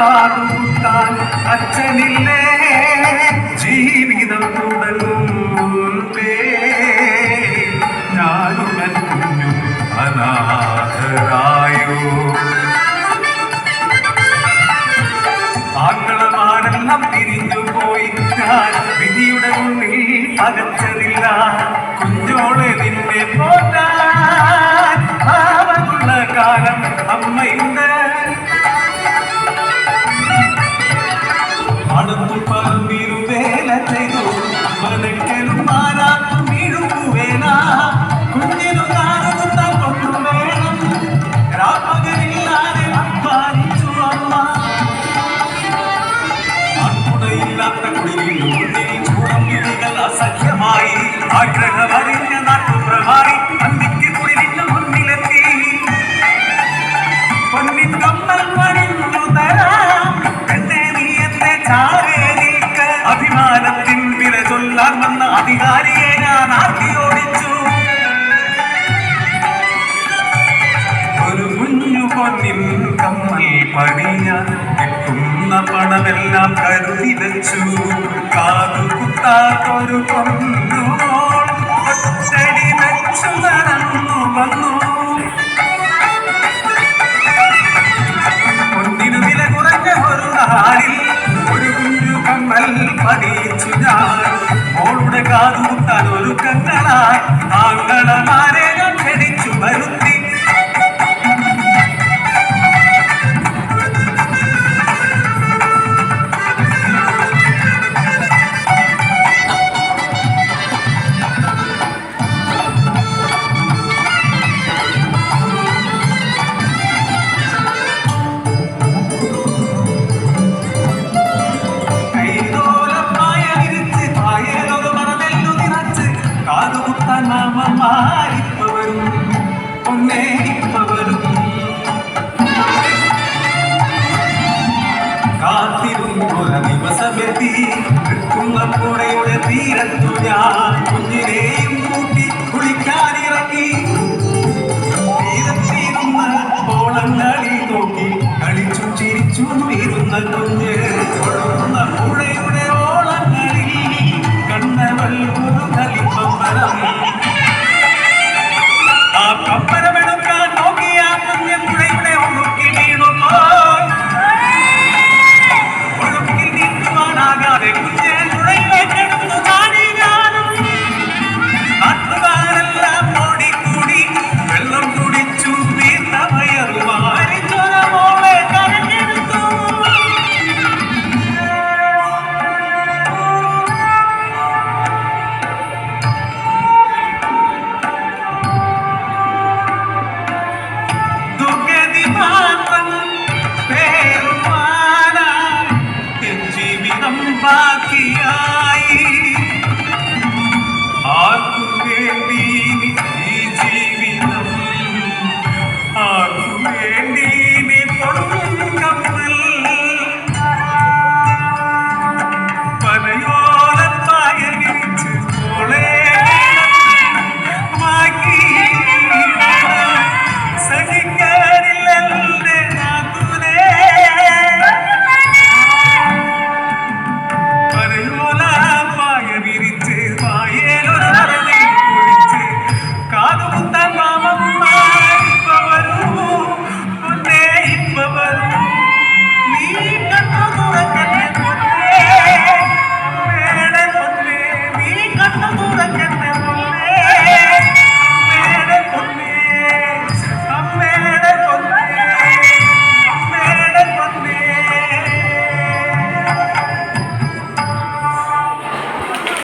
കാതുകുത്താൻ അച്ഛനില്ലേ ജീവിതം തുടങ്ങും മുൻപേ ഞാനുമൻ കുഞ്ഞു അനാഥരായോ ആങ്ങളമാരെല്ലാം പിരിഞ്ഞുപോയി ഞാൻ വിധിയുടെ മുന്നിൽ പകച്ചതില്ല കുഞ്ഞോളെ നിന്നെ പോറ്റാൻ പാവമുള്ള കാലം അമ്മയുണ്ട് അടുത്തു പറമ്പിരുവേല ചെയ്തു മലക്കലും മാറാത്തും വീഴുവേല കുഞ്ഞിനു കാലുകുത്താൻ കൊണ്ടുവേണം രാപ്പകലില്ലാതെ അധ്വാനിച്ചു അമ്മ ആൺകുടയില്ലാത്ത കുടിലിൽ ചൂടം വിധികൾ അസഖ്യമായി ആഗ്രഹമറിഞ്ഞ നാട്ടുപ്രഭാരി അന്തിക്ക് കുടിലിന് മുന്നിലെത്തി പൊന്നിൻ കമ്മൽ പണിഞ്ഞു തരാം എന്നെ നീ എന്നെ ചാരേ നീക്ക് അഭിമാനത്തിൻ വില ചൊല്ലാൻ വന്ന അധികാരിയെ ഞാൻ ആർത്തിയോടിച്ചു ഒരു കുഞ്ഞു പൊന്നിൻ കമ്മൽ പണിയാൻ കിട്ടുന്ന പണമെല്ലാം കരുതി വെച്ചു കാതുകുത്താത്തൊരു പൊന്നുമോൾ ഒറ്റടി വെച്ചു നടന്നു വന്നു പൊന്നിനു വില കുറഞ്ഞ ഒരു നാളിൽ ഒരു കുഞ്ഞു കമ്മൽ പണിയിച്ചു ഞാൻ മോളുടെ കാതുകുത്താൻ ഒരുക്കങ്ങളായി ആങ്ങളമാരെ ഞാൻ ക്ഷണിച്ചു വരുത്തി ുടെ തീരത്തു ഞാൻ കുഞ്ഞിനെയും കൂട്ടി കുളിക്കാനിറങ്ങി തീരത്തിരുന്ന് ഓളങ്ങളിൽ നോക്കി കളിച്ചു ചിരിച്ചു വീരുന്ന കുഞ്ഞ്